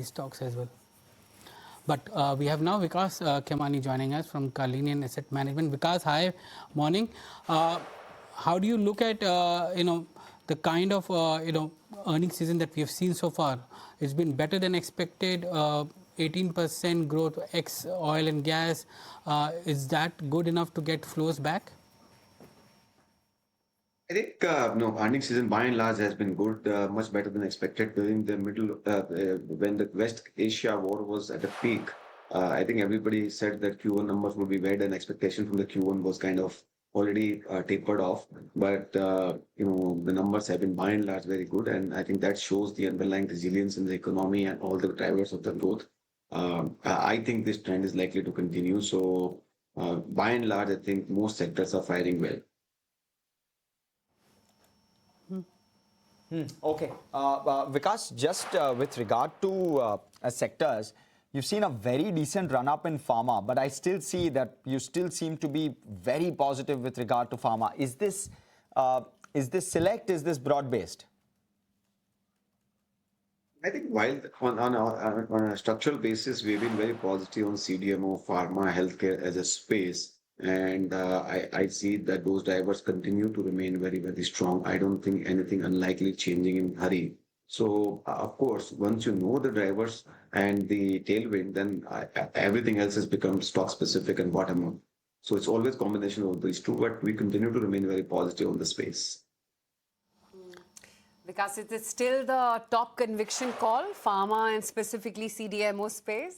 these stocks as well. But we have now Vikas Khemani joining us from Carlinian Asset Management. Vikas, hi, morning. How do you look at the kind of earnings season that we have seen so far? It's been better than expected. 18% growth ex oil and gas. Is that good enough to get flows back? I think no, earnings season by and large has been good, much better than expected during the middle when the West Asia war was at a peak. I think everybody said that Q1 numbers would be better than expectation from the Q1 was kind of already tapered off. But the numbers have been by and large very good, and I think that shows the underlying resilience in the economy and all the drivers of the growth. I think this trend is likely to continue. So by and large, I think most sectors are firing well. Okay. Vikas, just with regard to sectors, you've seen a very decent run-up in pharma, but I still see that you still seem to be very positive with regard to pharma. Is this select? Is this broad-based? I think while on a structural basis, we've been very positive on CDMO, pharma, healthcare as a space. And I see that those drivers continue to remain very, very strong. I don't think anything unlikely changing in hurry. So, of course, once you know the drivers and the tailwind, then everything else has become stock specific and bottom up. So it's always combination of these two, but we continue to remain very positive on the space. Because it is still the top conviction call, pharma and specifically CDMO space?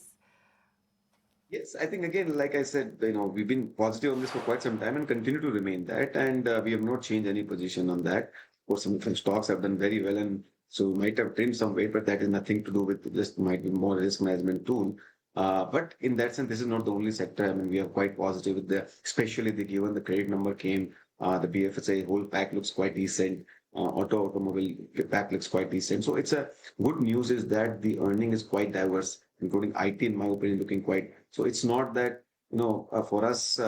Yes, I think again, like I said, we've been positive on this for quite some time and continue to remain that, and we have not changed any position on that. Of course, some different stocks have done very well, and so might have trimmed some weight, but that is nothing to do with this. Might be more risk management tool. But in that sense, this is not the only sector. I mean, we are quite positive with especially given the credit number came, the BFSI whole pack looks quite decent. Automobile pack looks quite decent. So it's a good news is that the earning is quite diverse, including IT, in my opinion, looking quite. So it's not that, for us,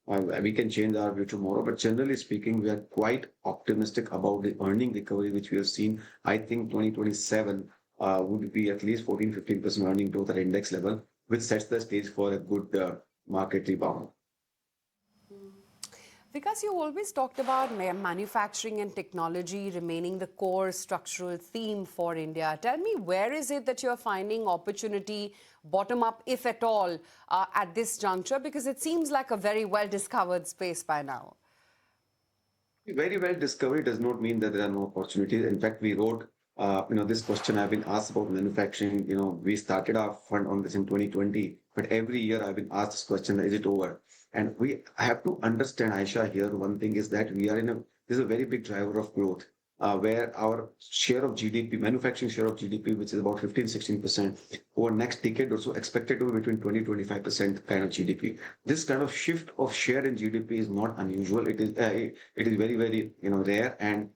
we can change our view tomorrow, but generally speaking, we are quite optimistic about the earning recovery, which we have seen. I think 2027 would be at least 14-15% earning growth at index level, which sets the stage for a good market rebound. Because you always talked about manufacturing and technology remaining the core structural theme for India. Tell me, where is it that you're finding opportunity, bottom up, if at all, at this juncture? Because it seems like a very well-discovered space by now. Very well discovered does not mean that there are no opportunities. In fact, we wrote, this question I've been asked about manufacturing. We started our fund on this in 2020, but every year I've been asked this question, is it over? And we have to understand, Aisha, here, one thing is that this is a very big driver of growth, where our share of GDP, manufacturing share of GDP, which is about 15-16%, over next decade or so, expected to be between 20-25% kind of GDP. This kind of shift of share in GDP is not unusual. It is very, very, rare, and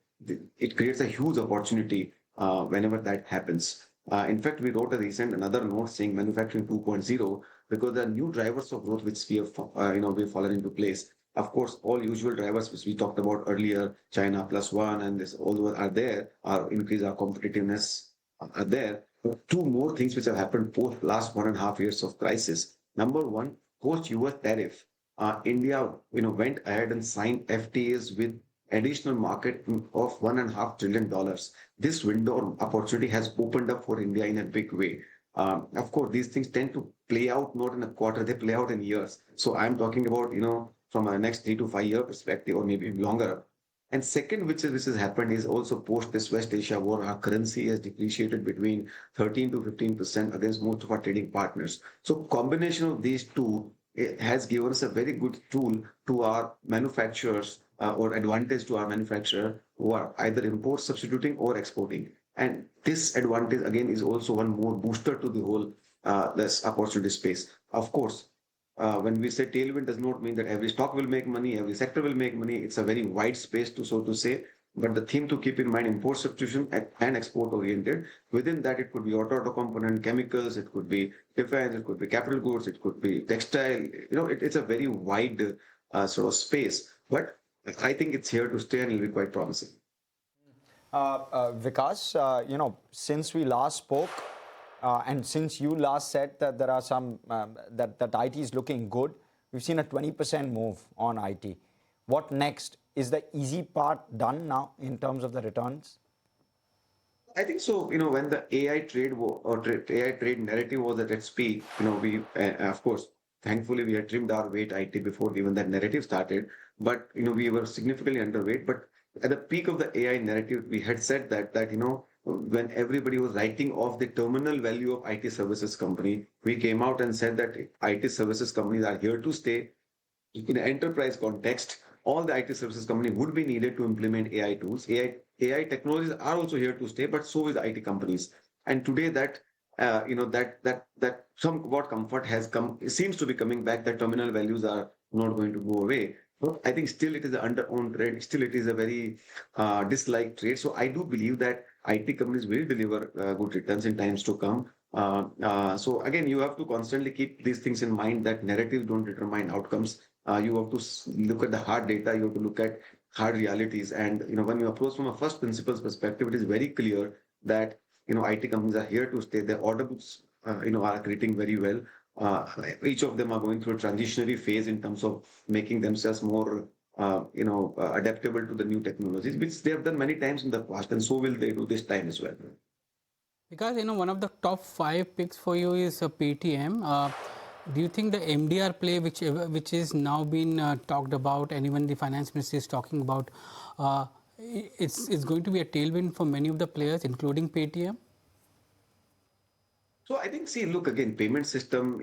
it creates a huge opportunity whenever that happens. In fact, we wrote another note saying manufacturing 2.0, because there are new drivers of growth which we have, we've fallen into place. Of course, all usual drivers which we talked about earlier, China +1 and this, all those are there. Our increase, our competitiveness are there. But two more things which have happened post last 1.5 years of crisis. Number one, post US tariff, India, went ahead and signed FTAs with additional market of $1.5 trillion. This window of opportunity has opened up for India in a big way. Of course, these things tend to play out not in a quarter, they play out in years. So I'm talking about, from a next 3 to 5 year perspective, or maybe longer. And second, which has happened is also post this West Asia war, our currency has depreciated between 13 to 15% against most of our trading partners. So combination of these two has given us a very good tool to our manufacturers or advantage to our manufacturer who are either import substituting or exporting. And this advantage, again, is also one more booster to the whole this opportunity space. Of course, when we say tailwind does not mean that every stock will make money, every sector will make money. It's a very wide space to, so to say. But the theme to keep in mind, import substitution and export oriented. Within that, it could be auto component, chemicals, it could be defense, it could be capital goods, it could be textile. It's a very wide sort of space. But I think it's here to stay and it'll be quite promising. Vikas, since we last spoke, And since you last said that there are some, that IT is looking good, we've seen a 20% move on IT. What next? Is the easy part done now in terms of the returns? I think so. When the AI trade AI trade narrative was at its peak, we of course, thankfully, we had trimmed our weight IT before even that narrative started. But we were significantly underweight. But at the peak of the AI narrative, we had said that when everybody was writing off the terminal value of IT services company, we came out and said that IT services companies are here to stay in an enterprise context. All the IT services company would be needed to implement AI tools. AI technologies are also here to stay, but so is IT companies. And today that that somewhat comfort has come, seems to be coming back, that terminal values are not going to go away. But I think still it is an under-owned trade. Still it is a very disliked trade. So I do believe that IT companies will deliver good returns in times to come. So again, you have to constantly keep these things in mind, that narratives don't determine outcomes. You have to look at the hard data. You have to look at hard realities. And when you approach from a first principles perspective, it is very clear that IT companies are here to stay. Their order books, are creating very well. Each of them are going through a transitionary phase in terms of making themselves more, adaptable to the new technologies, which they have done many times in the past, and so will they do this time as well. Because one of the top 5 picks for you is Paytm. Do you think the MDR play, which is now been talked about, and even the finance ministry is talking about, it's going to be a tailwind for many of the players, including Paytm? So I think, see, look again, payment system,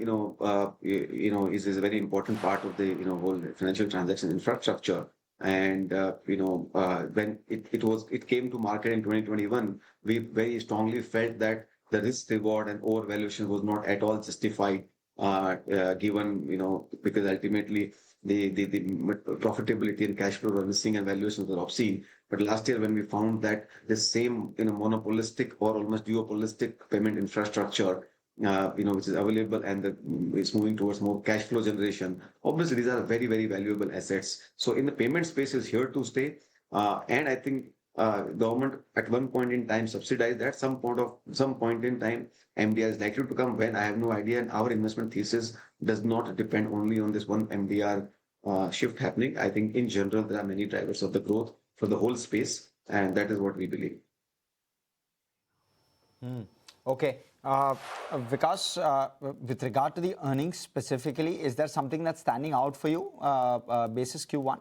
is a very important part of the, whole financial transaction infrastructure. And when it came to market in 2021, we very strongly felt that the risk reward and overvaluation was not at all justified, given because ultimately the profitability and cash flow were missing and valuations were obscene. But last year, when we found that the same monopolistic or almost duopolistic payment infrastructure, which is available, and it's moving towards more cash flow generation. Obviously, these are very, very valuable assets. So in the payment space is here to stay. And I think government at one point in time subsidized that. Some point in time, MDR is likely to come. When, I have no idea. And our investment thesis does not depend only on this one MDR shift happening. I think in general, there are many drivers of the growth for the whole space, and that is what we believe. Okay. Vikas, with regard to the earnings specifically, is there something that's standing out for you, basis Q1?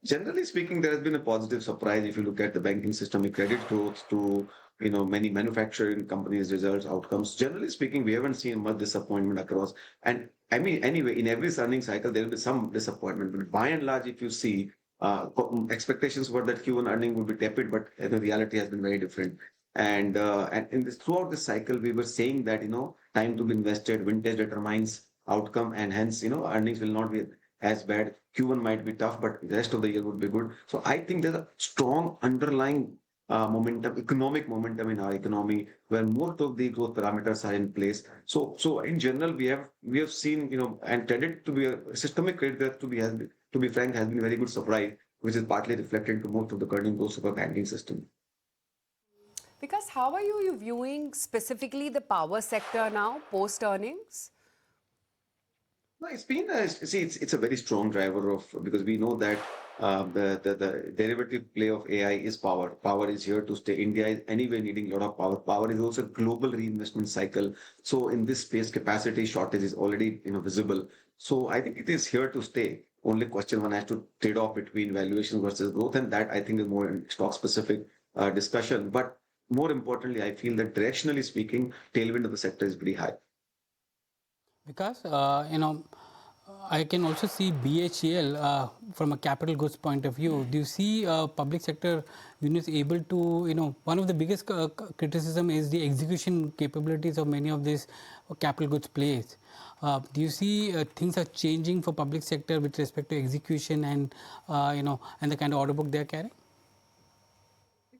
Generally speaking, there has been a positive surprise if you look at the banking system, credit growth to many manufacturing companies' results, outcomes. Generally speaking, we haven't seen much disappointment across. And I mean, anyway, in every earnings cycle, there will be some disappointment. But by and large, if you see, expectations were that Q1 earning would be tepid, but the reality has been very different. And in this, throughout this cycle, we were saying that time to be invested, vintage determines outcome, and hence earnings will not be as bad. Q1 might be tough, but the rest of the year would be good. So I think there's a strong underlying momentum, economic momentum in our economy, where most of the growth parameters are in place. So in general, we have seen and credit to be a systemic credit to be frank, has been a very good surprise, which is partly reflected to most of the current growth of our banking system. Because how are you viewing specifically the power sector now post earnings? No, it's been it's a very strong driver of, because we know that the derivative play of AI is power. Power is here to stay. India is anyway needing a lot of power. Power is also a global reinvestment cycle. So in this space, capacity shortage is already visible. So I think it is here to stay. Only question one has to trade off between valuation versus growth, and that I think is more stock specific discussion. But more importantly, I feel that directionally speaking, tailwind of the sector is pretty high. Because I can also see BHEL from a capital goods point of view. Do you see public sector units able to, one of the biggest criticism is the execution capabilities of many of these capital goods plays. Do you see things are changing for public sector with respect to execution and and the kind of order book they are carrying?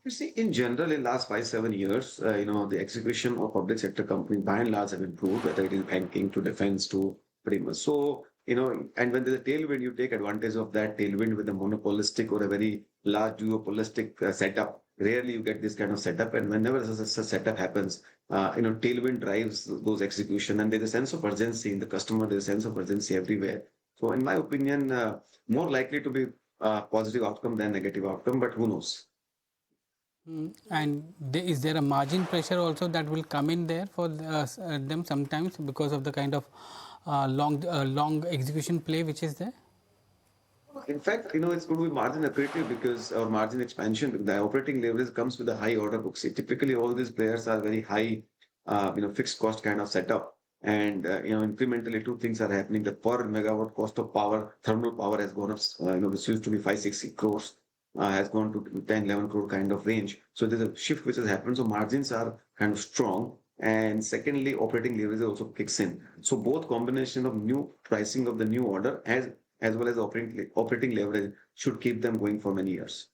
You see, in general, in last 5-7 years, the execution of public sector companies by and large have improved, whether it is banking to defense to pretty much. So, and when there's a tailwind, you take advantage of that tailwind with a monopolistic or a very large duopolistic setup. rarely you get this kind of setup. And whenever such a setup happens, tailwind drives those execution, and there's a sense of urgency in the customer. There's a sense of urgency everywhere. So, in my opinion, more likely to be positive outcome than negative outcome, but who knows? And is there a margin pressure also that will come in there for them sometimes because of the kind of long execution play which is there? In fact, it's going to be margin accretive because our margin expansion, the operating leverage comes with a high order book. See, typically all these players are very high, fixed cost kind of setup. And, incrementally two things are happening. The per megawatt cost of power, thermal power has gone up, which used to be 560 crores, has gone to 10, 11 crore kind of range. So there's a shift which has happened. So margins are kind of strong. And secondly, operating leverage also kicks in. So both combination of new pricing of the new order as well as operating leverage should keep them going for many years.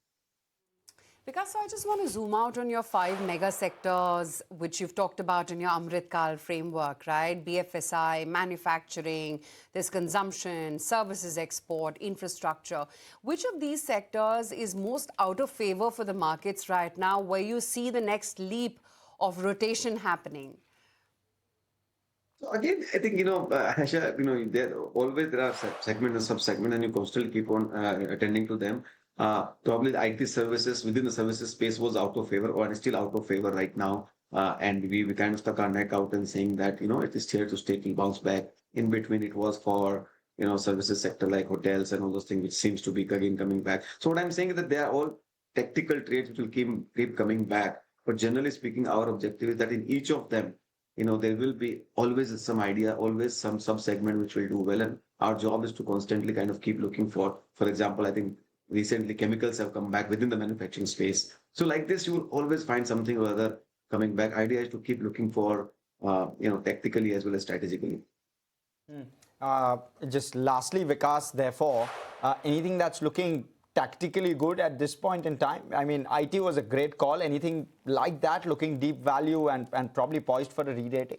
Vikas, so I just want to zoom out on your 5 mega sectors, which you've talked about in your Amrit Kal framework, right? BFSI, manufacturing, there's consumption, services export, infrastructure. Which of these sectors is most out of favor for the markets right now, where you see the next leap of rotation happening? So again, I think, Asha, there are segment and sub-segment, and you constantly keep on attending to them. Probably the IT services within the services space was out of favor or is still out of favor right now. And we kind of stuck our neck out and saying that, it is here to stay, to bounce back. In between, it was for, services sector like hotels and all those things, which seems to be again coming back. So what I'm saying is that they are all tactical trades which will keep coming back. But generally speaking, our objective is that in each of them, there will be always some idea, always some sub-segment which will do well. And our job is to constantly kind of keep looking for example, I think recently chemicals have come back within the manufacturing space. So like this, you will always find something or other coming back. Idea is to keep looking for, tactically as well as strategically. Just lastly, Vikas, therefore, anything that's looking tactically good at this point in time? I mean, IT was a great call. Anything like that looking deep value and probably poised for a re-rating?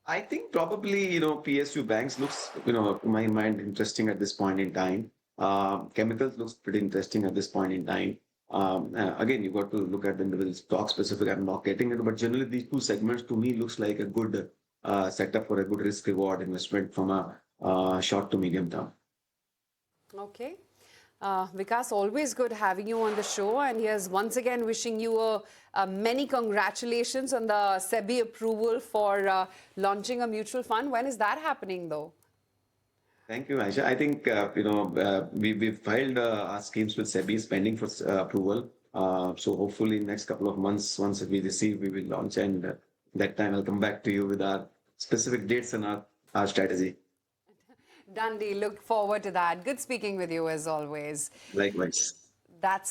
I think probably, PSU banks looks, to my mind, interesting at this point in time. Chemicals looks pretty interesting at this point in time. Again, you got to look at the individual stock specific. I'm not getting it, but generally these two segments to me looks like a good setup for a good risk reward investment from a short to medium term. Okay. Vikas, always good having you on the show. And here's once again wishing you many congratulations on the SEBI approval for launching a mutual fund. When is that happening, though? Thank you, Aisha. I think, we filed our schemes with SEBI pending for approval. So hopefully next couple of months, once we receive, we will launch. And that time I'll come back to you with our specific dates and our strategy. Dundee, look forward to that. Good speaking with you as always. Likewise. That's the